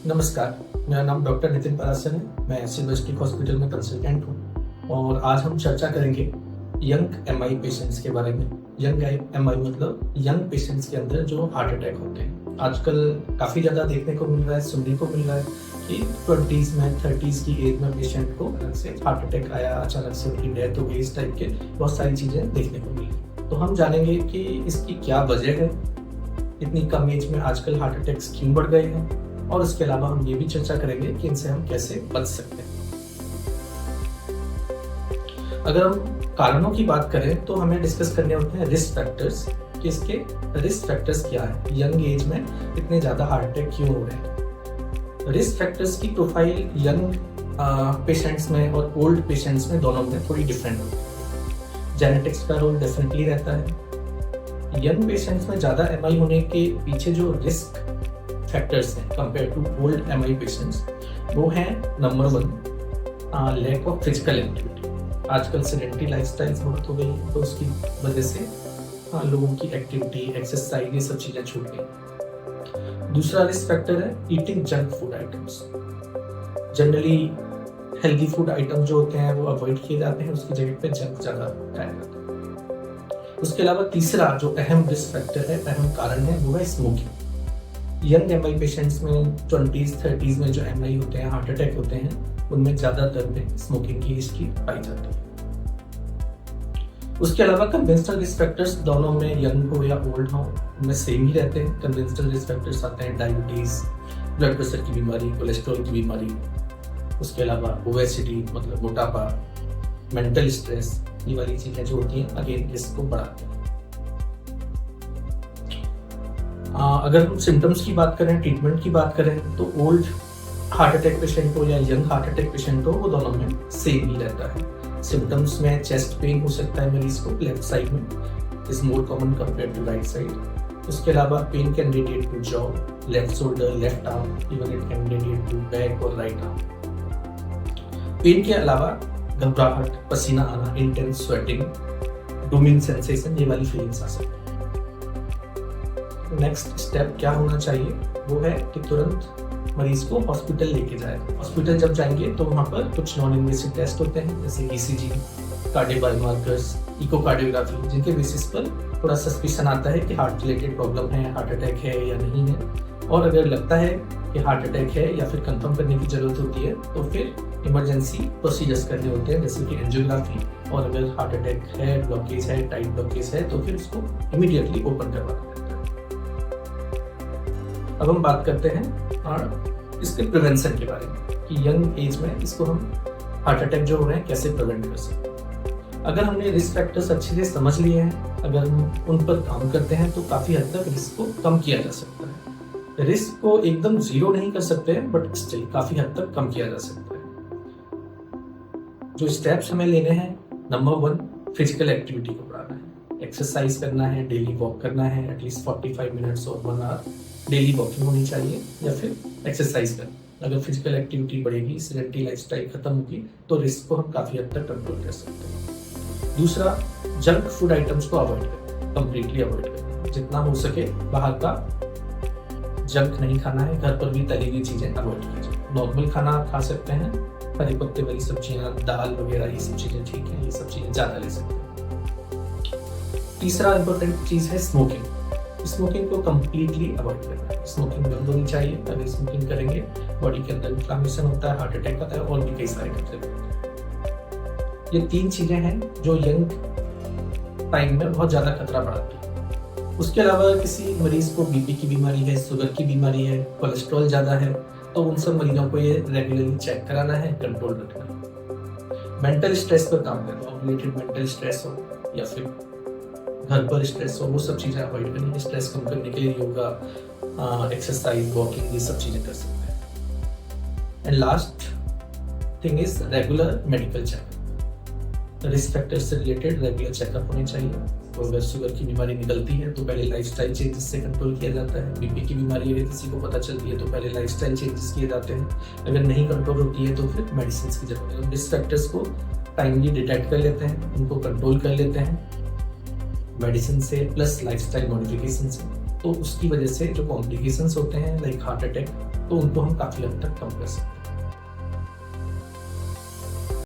नमस्कार, मेरा नाम डॉक्टर नितिन परासर है। मैं सिल्वर डिस्ट्रिक्ट हॉस्पिटल में कंसल्टेंट हूँ और आज हम चर्चा करेंगे यंग एमआई पेशेंट्स के बारे में। यंग एमआई मतलब यंग पेशेंट्स के अंदर जो हार्ट अटैक होते हैं। आजकल काफ़ी ज़्यादा देखने को मिल रहा है, सुनने को मिल रहा है कि 20s में 30s की एज में पेशेंट को अचानक से हार्ट अटैक आया, अचानक से उनकी डेथ हो गई। इस टाइप के बहुत सारी चीज़ें देखने को मिली। तो हम जानेंगे कि इसकी क्या वजह है, इतनी कम एज में आजकल हार्ट अटैक्स क्यों बढ़ गए हैं, और इसके अलावा हम ये भी चर्चा करेंगे कि इनसे हम कैसे बच सकते हैं। अगर हम कारणों की बात करें तो हमें डिस्कस करने होते हैं रिस्क फैक्टर्स, कि इसके रिस्क फैक्टर्स क्या है, यंग एज में इतने ज़्यादा हार्ट अटैक क्यों हो रहे हैं। रिस्क फैक्टर्स की प्रोफाइल यंग पेशेंट्स में और ओल्ड पेशेंट्स में दोनों में थोड़ी डिफरेंट होती है। जेनेटिक्स का रोल डेफिनेटली रहता है। यंग पेशेंट्स में ज़्यादा एमआई होने के पीछे जो रिस्क फैक्टर्स हैं compare to old MI patients, वो हैं number 1 lack of physical activity. आजकल सेडेंटरी लाइफस्टाइल्स बहुत हो गई हैं, तो उसकी वजह से लोगों की एक्टिविटी, एक्सरसाइज, ये सब चीज़ें छूट गई। दूसरा रिस्क फैक्टर है eating junk food items. Generally healthy food item जो होते हैं वो अवॉइड किए जाते हैं, उसकी जगह पे जंक ज़्यादा खाया जाता है। उसके अलावा तीसरा जो अहम रिस्क फैक्टर है, अहम कारण है, वो है स्मोकिंग। यंग एमआई पेशेंट्स में 20s 30s में जो एमआई होते हैं, हार्ट अटैक होते हैं, उनमें ज़्यादातर में स्मोकिंग की हिस्ट्री पाई जाती है। उसके अलावा कन्वेंशनल रिस्क फैक्टर्स दोनों में, यंग हो या ओल्ड हो, उनमें सेम ही रहते हैं। कन्वेंशनल रिस्क फैक्टर्स आते हैं डायबिटीज़, ब्लड प्रेशर की बीमारी, कोलेस्ट्रॉल की बीमारी, उसके अलावा ओबेसिटी मतलब मोटापा, मेंटल स्ट्रेस, ये वाली चीज़ें जो होती हैं अगेन रिस्क को बढ़ाती हैं। अगर हम सिम्टम्स की बात करें, ट्रीटमेंट की बात करें, तो ओल्ड हार्ट अटैक पेशेंट हो या यंग हार्ट अटैक पेशेंट हो, वो दोनों में सेम ही रहता है। सिम्टम्स में चेस्ट पेन हो सकता है मरीज को लेफ्ट साइड में, is more common compare to right side. उसके अलावा pain can radiate to jaw, left shoulder, left arm, even it can radiate to back और राइट आर्म। पेन के अलावा घबराहट, पसीना आना, इंटेंस स्वेटिंग, डूमिंग सेंसेशन, ये वाली फीलिंग्स आ सकती है। नेक्स्ट स्टेप क्या होना चाहिए, वो है कि तुरंत मरीज को हॉस्पिटल लेके जाए। हॉस्पिटल जब जाएंगे तो वहाँ पर कुछ नॉन इन्वेसिव टेस्ट होते हैं, जैसे ईसीजी, कार्डियो बायोमार्कर्स, इकोकार्डियोग्राफी, जिनके बेसिस पर थोड़ा सस्पिशन आता है कि हार्ट रिलेटेड प्रॉब्लम है, हार्ट अटैक है या नहीं है। और अगर लगता है कि हार्ट अटैक है या फिर कंफर्म करने की जरूरत होती है, तो फिर इमरजेंसी प्रोसीजर्स करने होते हैं, जैसे कि एंजियोग्राफी। और अगर हार्ट अटैक है, ब्लॉकेज है, टाइट ब्लॉकेज है, तो फिर उसको इमीडिएटली ओपन करवाना पड़ता है। अब हम बात करते हैं इसके प्रिवेंशन के बारे में, कि यंग एज में इसको हम हार्ट अटैक जो हो रहे हैं कैसे प्रिवेंट कर सकते हैं। अगर हमने रिस्क फैक्टर्स अच्छे से समझ लिए हैं, अगर हम उन पर काम करते हैं, तो काफ़ी हद तक रिस्क को कम किया जा सकता है। रिस्क को एकदम जीरो नहीं कर सकते हैं, बट स्टिल काफ़ी हद तक कम किया जा सकता है। जो स्टेप्स हमें लेने हैं, नंबर 1 फिजिकल एक्टिविटी को बढ़ाना है। एक्सरसाइज करना है, डेली वॉक करना है, एटलीस्ट 45 मिनट्स और 1 आवर डेली वॉकिंग होनी चाहिए, या फिर एक्सरसाइज करना। अगर फिजिकल एक्टिविटी बढ़ेगी, सेडेंटरी लाइफस्टाइल खत्म होगी, तो रिस्क को हम काफ़ी हद तक कंट्रोल कर सकते हैं। दूसरा, जंक फूड आइटम्स को अवॉइड करना, कंप्लीटली अवॉइड करना। जितना हो सके बाहर का जंक नहीं खाना है, घर पर भी तली हुई चीज़ें अवॉइड कीजिए। नॉर्मल खाना आप खा सकते हैं, हरे पत्ते वाली सब्जियाँ, दाल वगैरह, ये सब चीज़ें ठीक है, ये सब चीज़ें ज़्यादा ले सकते हैं। तीसरा इंपॉर्टेंट चीज़ है स्मोकिंग। स्मोकिंग को कंप्लीटली अवॉइड करना है। स्मोकिंग बंद होनी चाहिए। अगर स्मोकिंग करेंगे, बॉडी के अंदर इन्फ्लेमेशन होता है, हार्ट अटैक आता है, और भी कई सारे खतरे होते हैं। ये 3 चीज़ें हैं जो यंग टाइम में बहुत ज़्यादा खतरा बढ़ाती है। उसके अलावा किसी मरीज को बीपी की बीमारी है, शुगर की बीमारी है, कोलेस्ट्रॉल ज़्यादा है, तो उन सब मरीजों को ये रेगुलरली चेक कराना है, कंट्रोल रखना है। मेंटल स्ट्रेस पर काम करना, रिलेटेड मेंटल स्ट्रेस हो या फिर घर पर स्ट्रेस हो, वो सब चीज़ें अवॉइड करनी है। स्ट्रेस कम करने के लिए योगा, एक्सरसाइज, वॉकिंग, ये सब चीज़ें कर सकते हैं। And last thing is regular medical checkup. Risk factor से रिलेटेड रेगुलर चेकअप होने चाहिए। तो अगर शुगर की बीमारी निकलती है तो पहले लाइफस्टाइल चेंजेस से कंट्रोल किया जाता है। बीपी की बीमारी अगर किसी को पता चलती है तो पहले लाइफस्टाइल चेंजेस किए जाते हैं। अगर नहीं कंट्रोल होती है तो फिर मेडिसिन की जरूरत है। रिस्क फैक्टर्स को टाइमली डिटेक्ट कर लेते हैं, उनको कंट्रोल कर लेते हैं मेडिसिन से प्लस लाइफस्टाइल मॉडिफिकेशन से, तो उसकी वजह से जो कॉम्प्लिकेशंस होते हैं लाइक हार्ट अटैक, तो उनको हम काफ़ी हद तक कम कर सकते हैं।